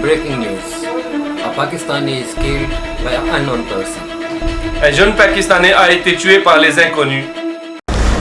Breaking news. A Pakistani is killed by an unknown person. Un jeune Pakistanais a été tué par les inconnus.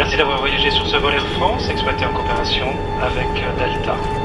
Merci d'avoir voyagé sur ce vol Air France, exploité en coopération avec Delta.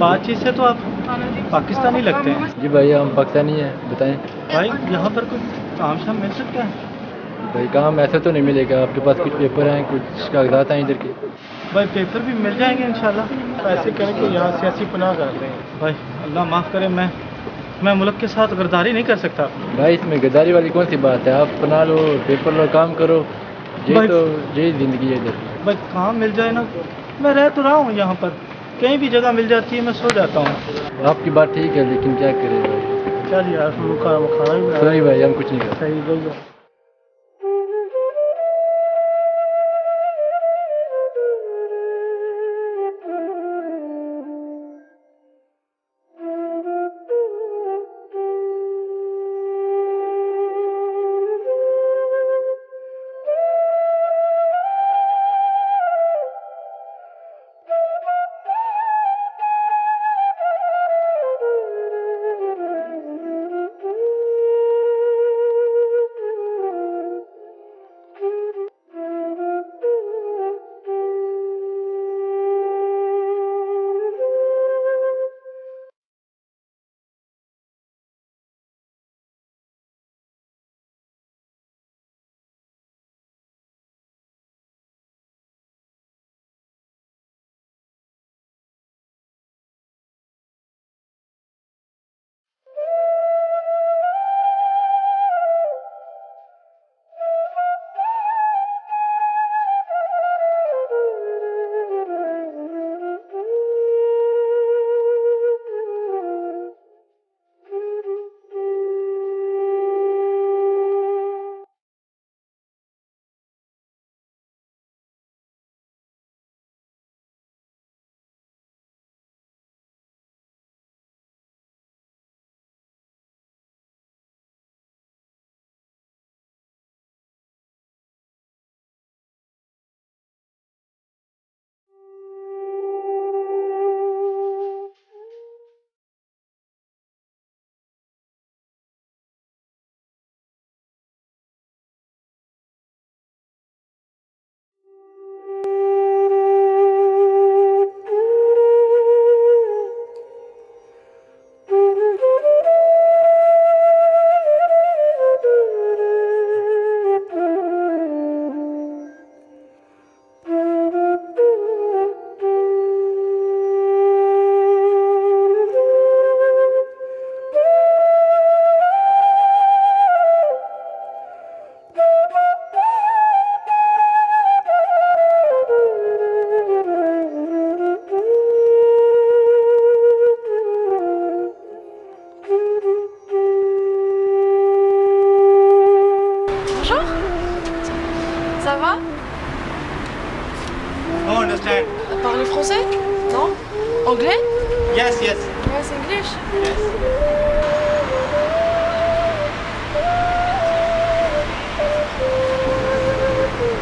बातचीत से तो आप पाकिस्तानी लगते हैं। जी भाई हम पाकिस्तानी हैं, बताएं। भाई यहाँ पर कोई काम शाम मिल सकता है? भाई काम ऐसा तो नहीं मिलेगा, आपके पास कुछ पेपर हैं, कुछ कागजात हैं इधर के? भाई पेपर भी मिल जाएंगे इंशाल्लाह। ऐसे करें कि यहाँ सियासी पनाह कर रहे हैं। भाई अल्लाह माफ़ करे, मैं मुल्क के साथ गद्दारी नहीं कर सकता। भाई इसमें गद्दारी वाली कौन सी बात है? आप पढ़ा लो, पेपर लो, काम करो, भाई- यही ज़िंदगी है इधर। भाई काम मिल जाए ना, मैं रह तो रहा हूँ यहाँ पर, कहीं भी जगह मिल जाती है मैं सो जाता हूँ। आपकी बात ठीक है, लेकिन क्या करें भाई? चल यार खाना भी बना। सही भाई, हम कुछ नहीं करते। सही गई है। Ça va? No understand. Parler français? Non? Anglais? Yes, yes. Yes, English. Yes.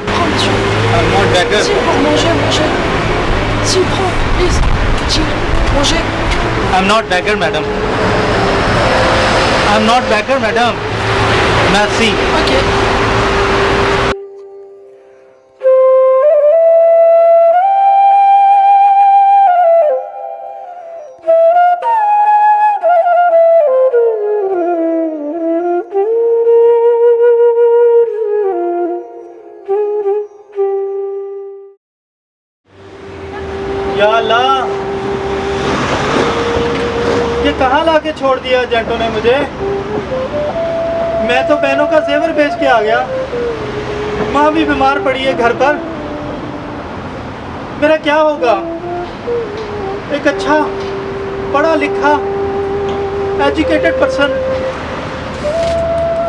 Prends, monsieur. I'm not beggar. Si, pour manger. Si, prends, please. Si, manger. I'm not beggar, madam. I'm not beggar, madam. Merci. Ok. या अल्लाह, ये कहाँ ला के छोड़ दिया एजेंटों ने मुझे। मैं तो बहनों का जेवर बेच के आ गया, माँ भी बीमार पड़ी है घर पर। मेरा क्या होगा? एक अच्छा पढ़ा लिखा एजुकेटेड पर्सन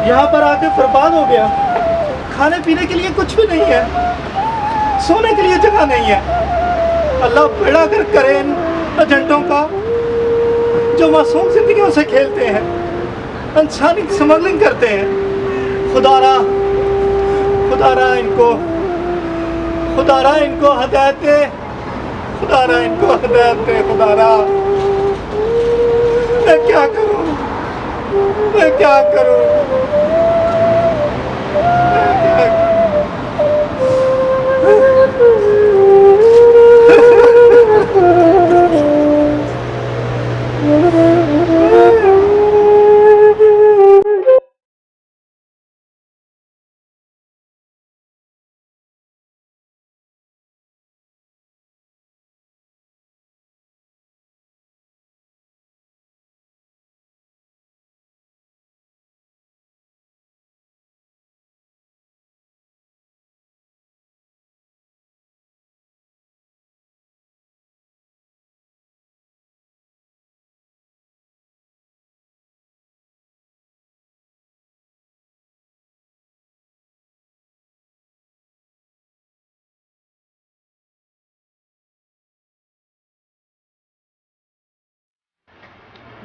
यहाँ पर आके बर्बाद हो गया। खाने पीने के लिए कुछ भी नहीं है, सोने के लिए जगह नहीं है। अल्लाह बेड़ा कर करे इन एजेंटों का जो मासूम जिंदगियों से खेलते हैं, इंसानी स्मगलिंग करते हैं। खुदारा इनको हदायत दे, खुदारा इनको हदायत दे। खुदारा, मैं क्या करूं?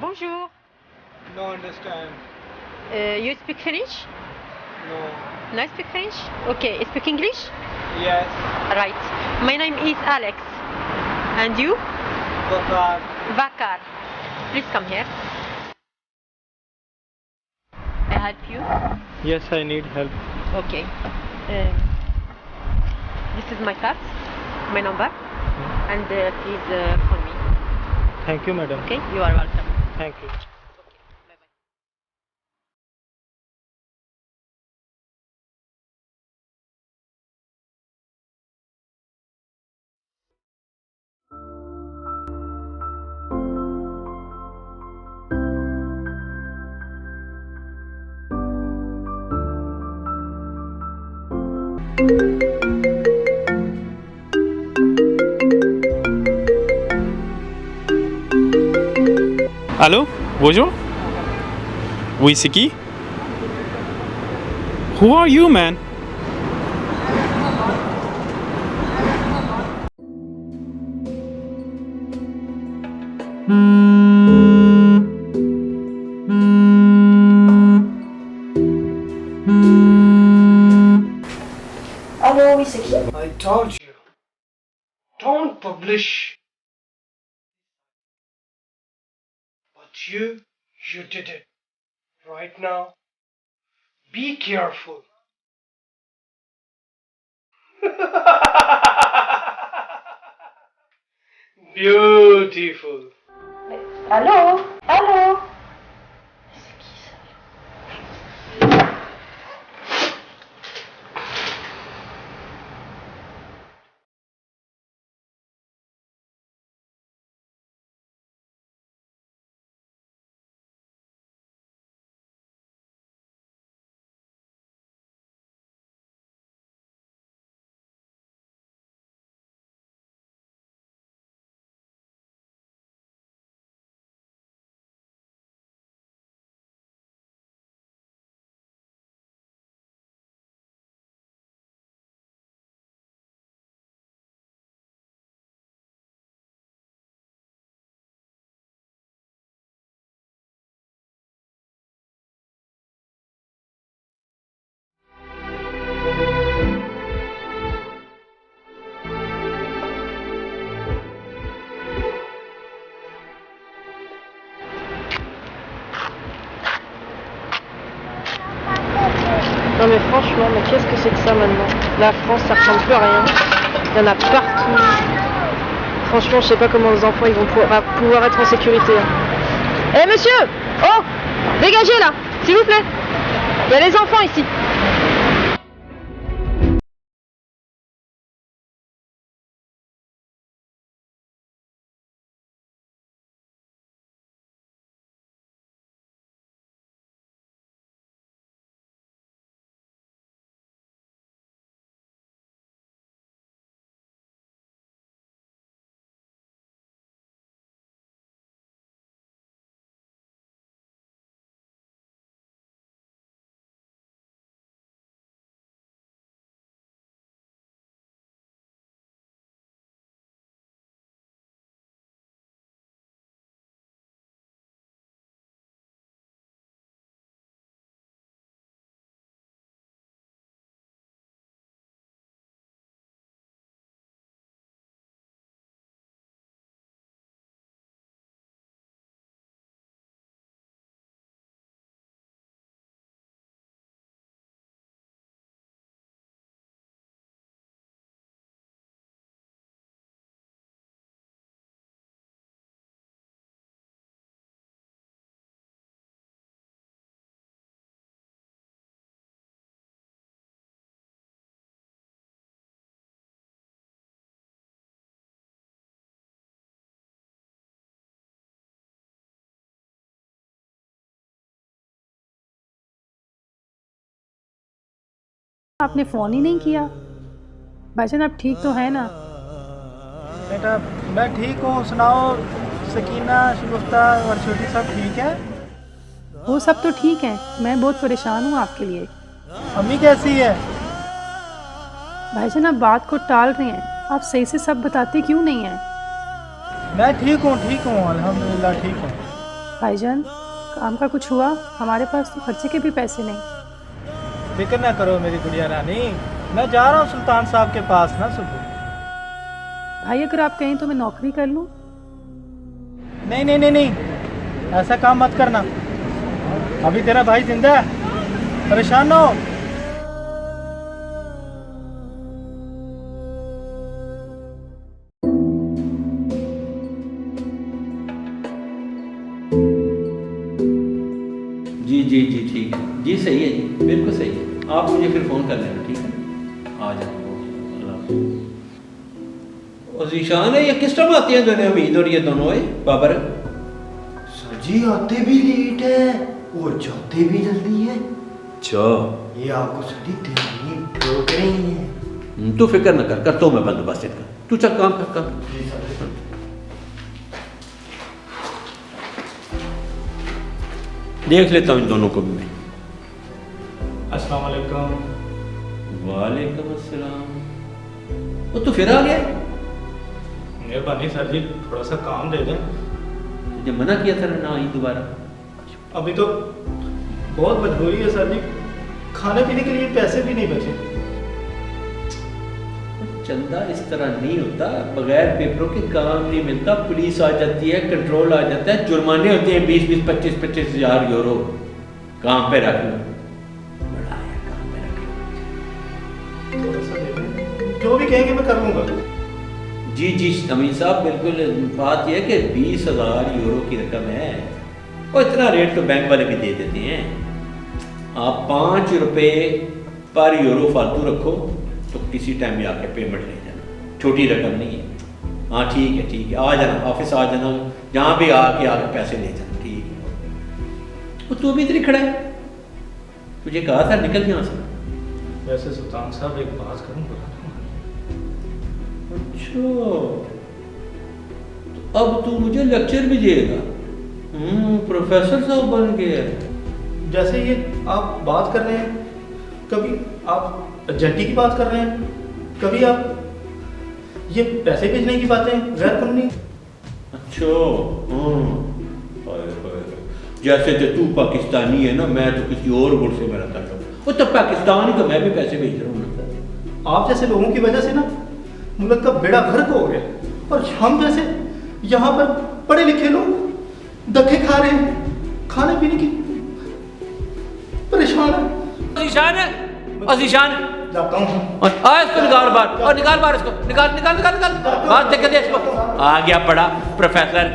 Bonjour. No understand. You speak French? No. No, speak French? Okay, speak English? Yes. Right. My name is Alex. And you? Bakar. Vakar. Please come here. I help you? Yes, I need help. Okay. This is my card, my number, and please phone me. Thank you, madam. Okay, you are welcome. Thank you. Allô? Bonjour? Oui, c'est qui? Who are you, man? Allô, oui, c'est qui? I told you. Don't publish. But you did it. Right now, be careful. Beautiful. Allô? Allô? C'est qui ça? Non mais franchement, mais qu'est-ce que c'est que ça maintenant? La France, ça ressemble plus à rien. Il y en a partout. Franchement, je sais pas comment les enfants ils vont pouvoir être en sécurité. Eh monsieur! Oh! Dégagez là! S'il vous plaît! Il y a les enfants ici! आपने phone ही नहीं किया। भाईजान आप ठीक तो है ना? बेटा मैं ठीक हूँ, सुनाओ। सकीना, शगुफ्ता और छोटी सब ठीक है? वो सब तो ठीक है, मैं बहुत परेशान हूँ आपके लिए। अम्मी कैसी है? भाईजान आप बात को टाल रहे हैं, आप सही से सब बताते क्यों नहीं हैं? मैं ठीक हूँ अल्हम्दुलिल्लाह ठीक हूँ। भाई जान काम का कुछ हुआ, हमारे पास तो खर्चे के भी पैसे नहीं। फिक्र ना करो मेरी गुड़िया रानी, मैं जा रहा हूँ सुल्तान साहब के पास ना सुबह। भाई अगर आप कहें तो मैं नौकरी कर लूँ? नहीं नहीं नहीं नहीं, ऐसा काम मत करना, अभी तेरा भाई जिंदा है, परेशान ना हो। जी जी जी ठीक है जी, सही है जी, बिल्कुल सही है। आप मुझे फिर फ़ोन कर लेना, ठीक है? आ जाओ, अल्लाह। और ज़ीशान है, ये किस टाइम आती हैं दोनों, हमीद और ये दोनों है बाबर? सर जी आते भी लेट है और जाते भी जल्दी है। अच्छा, ये आपको सारी तैयारी ठोक रही है। तू फिक्र न कर, करता हूँ मैं बंदोबस्त इनका, तू चल काम कर काम। देख लेता हूँ इन दोनों को भी मैं। अस्सलाम वालेकुम। वालेकुम अस्सलाम। वो तू फिर आ गया? मेहरबानी सर जी, थोड़ा सा काम दे दें। तुझे मना किया था ना आई दोबारा। अभी तो बहुत मजबूरी है सर जी, खाने पीने के लिए पैसे भी नहीं बचे। चंदा इस तरह नहीं होता, बगैर पेपरों के काम नहीं मिलता। पुलिस आ जाती है, कंट्रोल आ जाता है, जुर्माने होते हैं 20-20, 25-25 हज़ार यूरो। काम पे रख लो, बड़ा है काम पे रख लो। जो भी कहेंगे मैं कर लूँगा। जी जी अमीन साहब, बिल्कुल। बात यह है कि 20,000 यूरो की रकम है, और इतना रेट तो बैंक वाले भी दे देते हैं। आप 5 रुपये पर यूरो फालतू रखो, तो किसी टाइम भी आके पेमेंट ले जाना, छोटी रकम नहीं है। हाँ ठीक है, आ जाना ऑफिस, आ जाना, जहाँ भी आके पैसे ले जाना, ठीक है। और तू भी इधर ही खड़ा है, तुझे कहा था निकल यहाँ से। वैसे सुल्तान साहब एक बात करूँ? अच्छा, तो अब तू मुझे लेक्चर भी देगा? प्रोफेसर साहब बन गए। जैसे ये आप बात कर रहे हैं, कभी आप एजेंटी की बात कर रहे हैं, कभी आप ये पैसे भेजने की बातें गैर कानूनी। अच्छा, जैसे तो तू पाकिस्तानी है ना, मैं तो किसी और मुल्क से मेरा ताल्लुक। वो तो पाकिस्तान ही तो मैं भी पैसे भेज रहा हूँ ना। आप जैसे लोगों की वजह से ना मुल्क का बेड़ा गर्क हो गया, और हम जैसे यहाँ पर पढ़े लिखे लोग धक्के खा रहे हैं, खाने पीने की परेशान है। अजीशान जाता हूँ, इसको निकाल बाहर, और निकाल बाहर इसको, निकाल निकाल निकाल निकाल बाहर, देख दे इसको। आ गया बड़ा प्रोफेसर,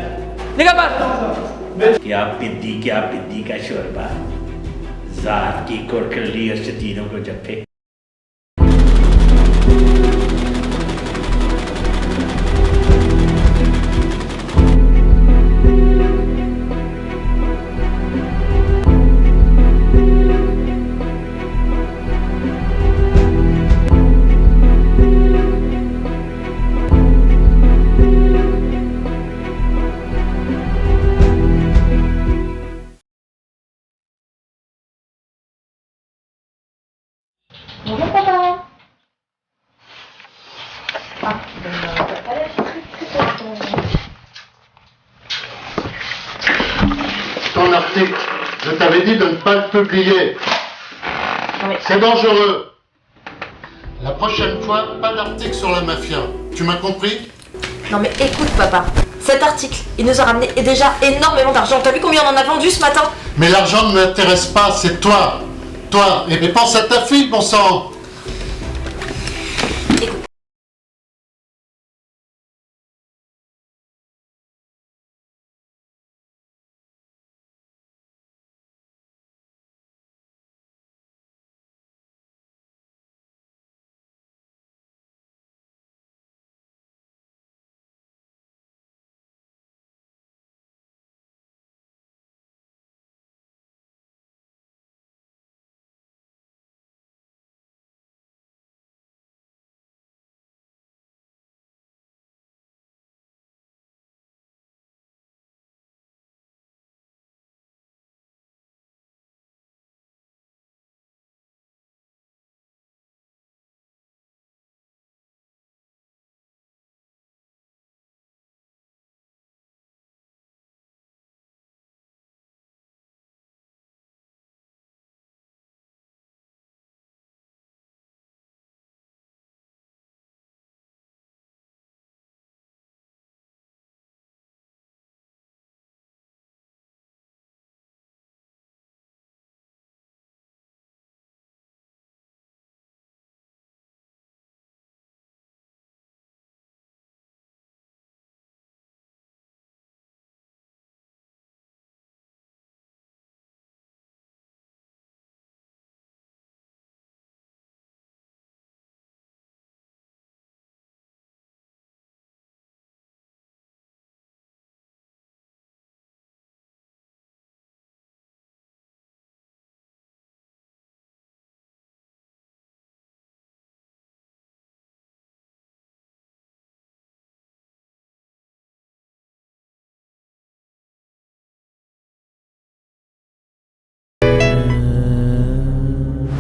निकाल बाहर। क्या पिद्दी का शोरबा, जात की कोरकली और शतीनों को जप्पे। Ton article, je t'avais dit de ne pas le publier. C'est dangereux. La prochaine fois, pas d'article sur la mafia. Tu m'as compris? Non mais écoute papa, cet article, il nous a ramené déjà énormément d'argent. T'as vu combien on en a vendu ce matin? Mais l'argent ne m'intéresse pas, c'est toi. Toi, et pense à ta fille, bon sang.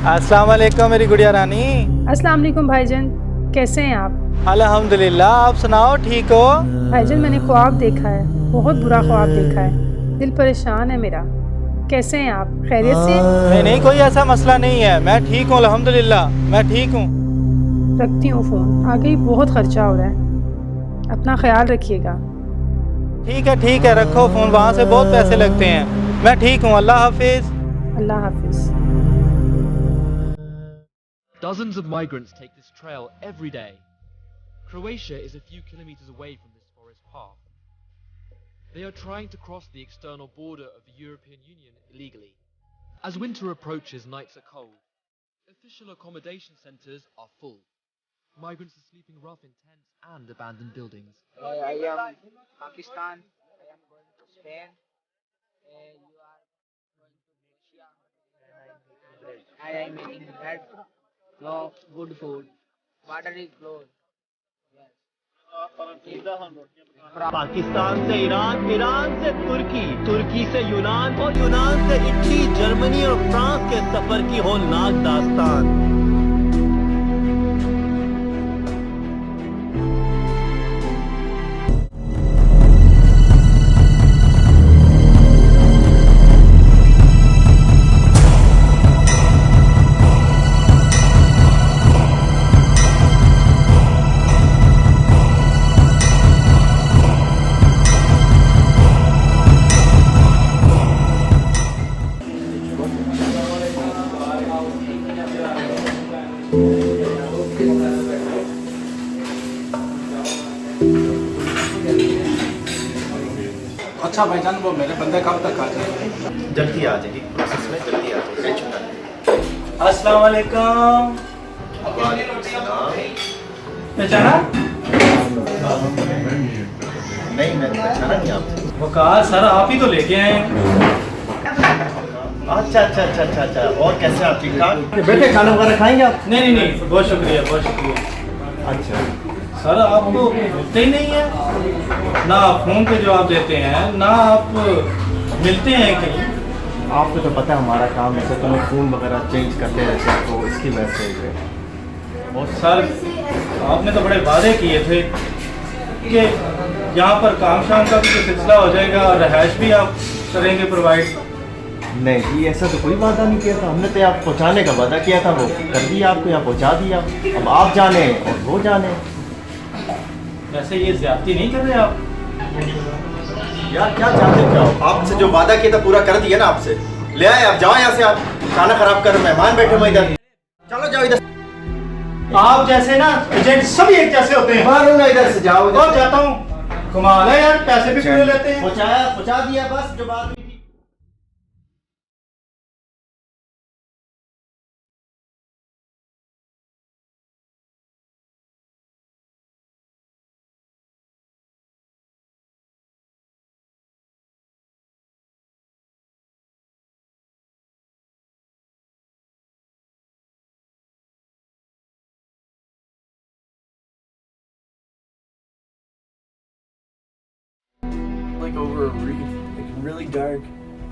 अस्सलाम वालेकुम मेरी गुड़िया रानी। अस्सलाम वालेकुम भाईजान, कैसे हैं आप? अल्हम्दुलिल्लाह, आप सुनाओ, ठीक हो? भाईजान मैंने ख्वाब देखा है, बहुत बुरा ख्वाब देखा है, दिल परेशान है मेरा। कैसे हैं आप, खैरियत से? नहीं, कोई ऐसा मसला नहीं है, मैं ठीक हूँ अल्हम्दुलिल्लाह, मैं ठीक हूँ। रखती हूँ फ़ोन, आगे ही बहुत खर्चा हो रहा है, अपना ख्याल रखिएगा। ठीक है, रखो फ़ोन, वहाँ से बहुत पैसे लगते हैं। मैं ठीक हूँ, अल्लाह हाफिज़। अल्लाह हाफिज़। Dozens of migrants take this trail every day. Croatia is a few kilometers away from this forest path. They are trying to cross the external border of the European Union illegally. As winter approaches, nights are cold. Official accommodation centers are full. Migrants are sleeping rough in tents and abandoned buildings. I am Pakistan. I am going to Spain. You are going to Malaysia. I am eating bread. No good food. Water is closed. Pakistan से Iran, Iran से तुर्की, तुर्की से यूनान और यूनान से Italy, Germany और France के सफर की होलनाक दास्तान। अच्छा भाईजान, वो मेरे बंदे कब तक आ जाएंगे? जल्दी आ जाएगी, प्रोसेस में जल्दी आ जाएगी, टेंशन ना लें। अस्सलाम वालेकुम। पहचाना? नहीं, मैं पहचाना नहीं आपसे। वकार सर, आप ही तो लेके आए हैं। अच्छा। और कैसे आप, ठीक ठाक? बेटे खाना वगैरह खाएंगे आप? नहीं, बहुत शुक्रिया। अच्छा सर, आप तो मिलते ही नहीं है, ना आप फ़ोन पे जवाब देते हैं, ना आप मिलते हैं कहीं। आपको तो पता है हमारा काम है, तो मैं फ़ोन वगैरह चेंज करते रहते हैं, तो इसकी वजह से। और सर, आपने तो बड़े वादे किए थे कि यहाँ पर काम शाम का भी कोई सिलसिला हो जाएगा और रहायश भी आप करेंगे प्रोवाइड। नहीं जी, ऐसा तो कोई वादा नहीं किया था हमने, तो आप पहुँचाने का वादा किया था, वो कर दिया, आपको यहाँ पहुँचा दिया। अब आप जाने और वो जाने। वैसे ये ज्यादती नहीं कर रहे आप? यार क्या चाहते हो, क्या आपसे जो वादा किया था पूरा कर दिया ना आपसे। ले आए, आप जाओ यहाँ से, आप खाना खराब कर, मेहमान बैठे हुए इधर। चलो जाओ इधर। आप जैसे ना एजेंट सभी एक जैसे होते हैं। मारो ना इधर से, जाओ और जाता हूँ। कमाल है यार, पैसे भी पूरे लेते हैं। पहुँचा दिया, बस जो बात हुई थी। Like over a reef, like really dark.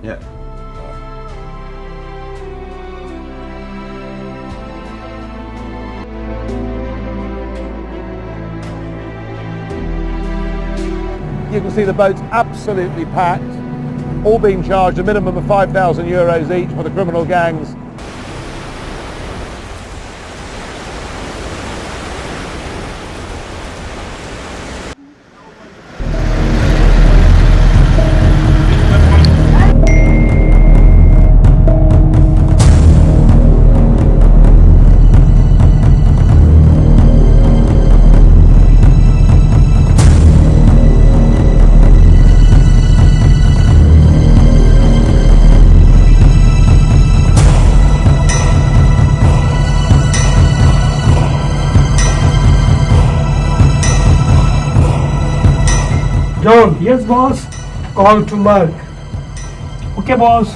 Yeah. You can see the boats absolutely packed, all being charged a minimum of €5,000 each for the criminal gangs. John. Yes, boss. Call to Mark. Okay, boss.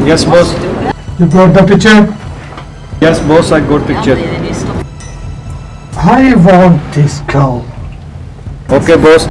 Yes, boss. You got the picture? Yes, boss, I got picture. I want this girl. Okay boss.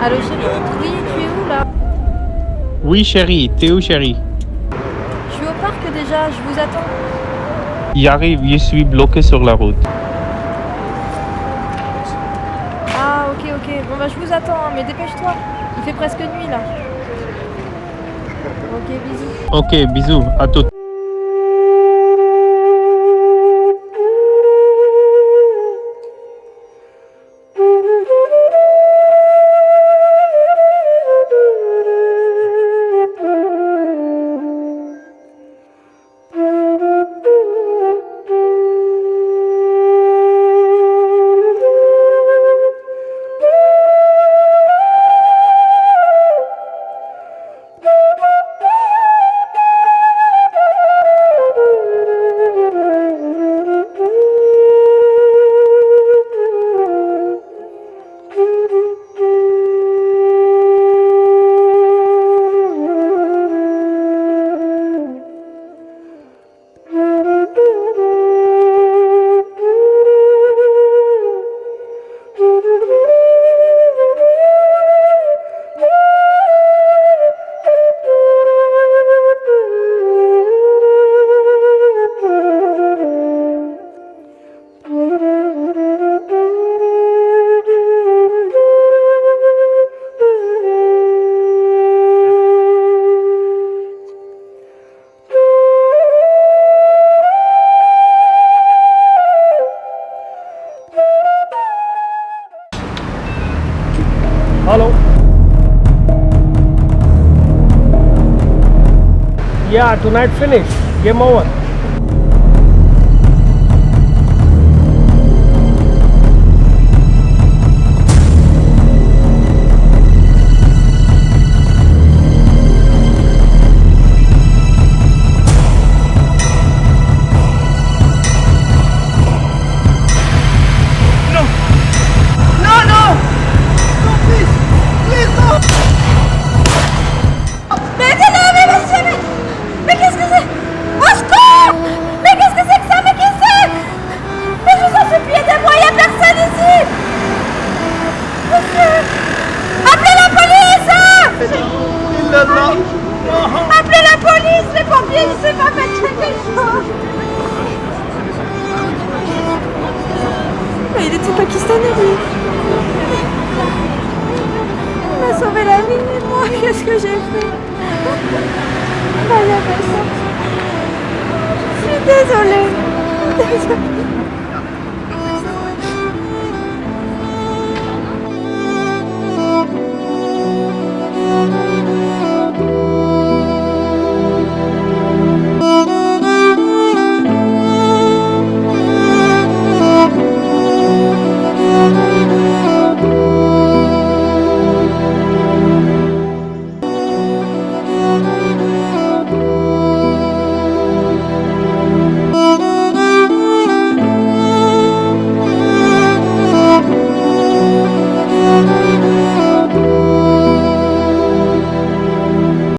Allô chérie? Oui, tu es où là? Oui, chérie. T'es où, chérie? Je suis au parc déjà, je vous attends. Il arrive, je suis bloqué sur la route. Ah ok ok, bon bah je vous attends, hein, mais dépêche-toi, il fait presque nuit là. Ok, bisous. Ok, bisous, à tout. Hello. Yeah, tonight finish. Game over. Appelez la police, les pompiers, il s'est pas fait quelque chose. Mais il était pakistanais, lui. Il m'a sauvé la vie, mais moi, qu'est-ce que j'ai fait? Ah, il a fait ça. Je suis désolée.